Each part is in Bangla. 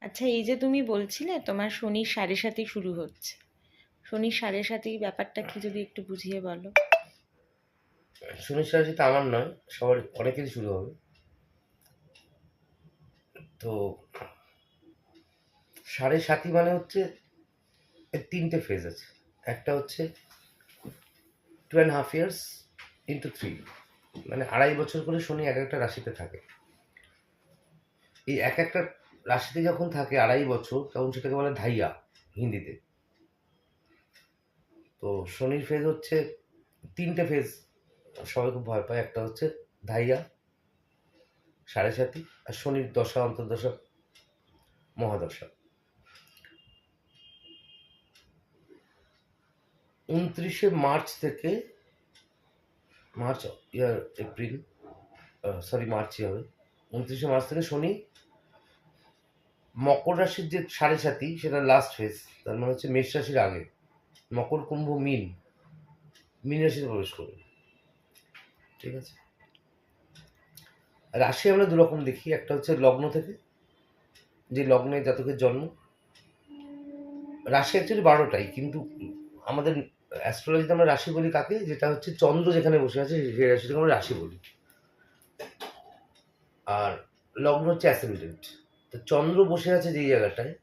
আচ্ছা, এই যে তুমি বলছিলে তোমার শনির সাড়ে সাথে শুরু হচ্ছে, শনির সাড়ে সাথে ব্যাপারটা কি যদি একটু বুঝিয়ে বলো। শনির সাথে তো আমার নয়, সবার অনেকেরই শুরু হবে। তো সাড়ে সাতি মানে হচ্ছে এর তিনটে ফেজ আছে। একটা হচ্ছে 2.5 years into 3, মানে 2.5 বছর করে শনি এক একটা রাশিতে থাকে। এই এক একটা রাশিতে যখন থাকে 2.5 বছর, তখন সেটাকে বলে ধাইয়া হিন্দিতে। তো শনির ফেজ হচ্ছে তিনটে ফেজ, সবাই খুব ভয় পায়। একটা হচ্ছে ধাইয়া, সাড়ে সাতি, আর শনির দশা অন্তর্দশা মহাদশা। 29শে মার্চ থেকে মার্চ, এপ্রিল, মার্চই হবে। 29শে মার্চ থেকে শনি মকর রাশির যে সাড়ে সাতি, সেটা লাস্ট ফেজ। তার মানে হচ্ছে মেষ রাশির আগে মকর, কুম্ভ, মিন রাশিতে প্রবেশ করবে। ঠিক আছে। রাশি আমরা দুরকম দেখি। একটা হচ্ছে লগ্ন থেকে, যে লগ্নে জাতকের জন্ম। রাশি অ্যাকচুয়ালি 12টাই, কিন্তু আমাদের অ্যাস্ট্রোলজিতে আমরা রাশি বলি কাকে, যেটা হচ্ছে চন্দ্র যেখানে বসে আছে সেই রাশিটাকে আমরা রাশি বলি। আর লগ্ন হচ্ছে অ্যাসেন্ডেন্ট। তো চন্দ্র বসে আছে যেই জায়গাটায়,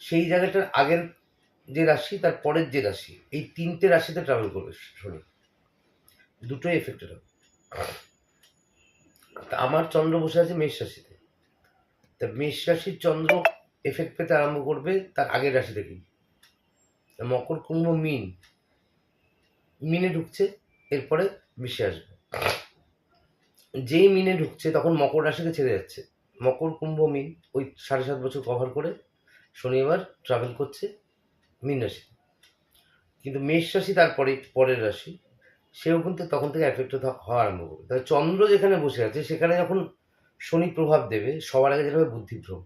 সেই জায়গাটার আগের যে রাশি, তার পরের যে রাশি, এই তিনটে রাশিতে ট্রাভেল করবে শনি। দুটোই এফেক্টেড হবে। তা আমার চন্দ্র বসে আছে মেষ রাশিতে। তা মেষ রাশির চন্দ্র এফেক্ট পেতে আরম্ভ করবে তার আগের রাশি থেকেই। মকর, কুম্ভ, মিনে ঢুকছে, এরপরে মিশে আসবে। যেই মিনে ঢুকছে তখন মকর রাশিকে ছেড়ে যাচ্ছে। মকর, কুম্ভ, মিন, ওই 7.5 বছর কভার করে শনি এবার ট্রাভেল করছে মীন রাশি। কিন্তু মেষ রাশি তারপরে পরের রাশি, সেও কিন্তু তখন থেকে এফেক্ট হওয়া আরম্ভ করবে। তাহলে চন্দ্র যেখানে বসে আছে সেখানে যখন শনি প্রভাব দেবে, সবার আগে যেটা হবে বুদ্ধিভ্রম।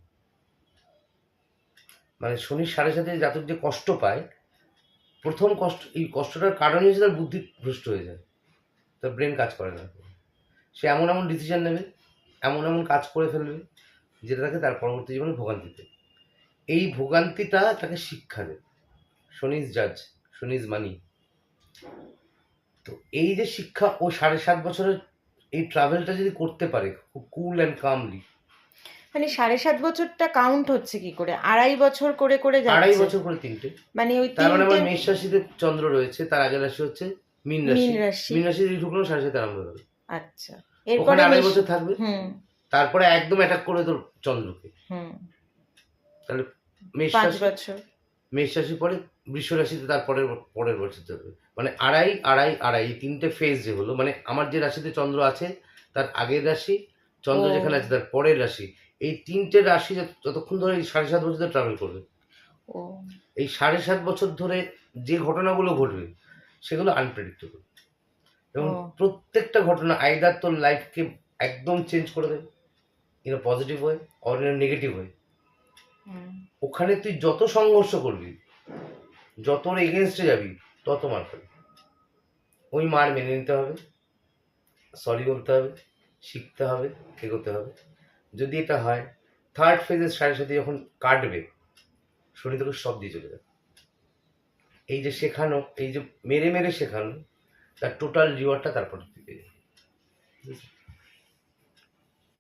মানে শনির সাড়ে সাথে জাতক যে কষ্ট পায়, প্রথম কষ্ট, এই কষ্টটার কারণই হচ্ছে তার বুদ্ধি ভ্রষ্ট হয়ে যায়, তার ব্রেন কাজ করে না। সে এমন এমন ডিসিশন নেবে, এমন এমন কাজ করে ফেলবে, যেটা তাকে তার পরবর্তী জীবনে ভোগান্তিতে, এই ভোগান্তিটা তাকে শিক্ষা দেবে। শনি ইজ জাজ, শনি ইজ মানি। তো এই যে শিক্ষা, ও 7.5 বছরের এই ট্রাভেলটা যদি করতে পারে খুব কুল অ্যান্ড কামলি। মানে 7.5 বছরটা কাউন্ট হচ্ছে কি করে? 2.5 বছর করে করে আড়াই যাচ্ছে? বছর করে তিনটে। মানে ওই তার মানে তিনটে আমার মেষ রাশিতে চন্দ্র রয়েছে, তার আগের রাশি হচ্ছে মীন মীন রাশি। রাশি। মীন রাশি যদি ঢুকলো সাড়ে সাথে আরম্ভ হবে। আচ্ছা, ওখানে এরপরে 2.5 বছর থাকবে, হুম। তারপরে একদম অ্যাটাক করে তোর চন্দ্রকে। হুম। তাহলে মেষ পাঁচ রাশি, বছর মেষ রাশি পরে বৃষ রাশিতে তার পরের পরের বছর যাবে। মানে আড়াই আড়াই আড়াই, এই তিনটে ফেজ যে হলো, মানে আমার যে রাশিতে চন্দ্র আছে তার আগের রাশি, চন্দ্র যেখানে আছে ও। তার পরের রাশি, এই তিনটে রাশি যতক্ষণ ধরে এই 7.5 বছর ধরে ট্রাভেল করবে। ও। এই 7.5 বছর ধরে যে ঘটনাগুলো ঘটবে সেগুলো আনপ্রেডিক্টেবল, এবং ও। প্রত্যেকটা ঘটনা আইদার তোর লাইফকে একদম চেঞ্জ করে দেবে in positive way or in negative way. হুম। ওখানে তুই যত সংঘর্ষ করবি, যত এগেনস্টে যাবি, তত মার খাবি। ওই মার মেনে নিতে হবে, সরি বলতে হবে, শিখতে হবে, এগোতে হবে। যদি এটা হয়, থার্ড ফেজের সাথে সাথে যখন কাটবে, শনি তোকে সব দিয়ে চলে যাবে। এই যে শেখানো, এই যে মেরে মেরে শেখানো, তার টোটাল রিওয়ার্ডটা তারপর দিতে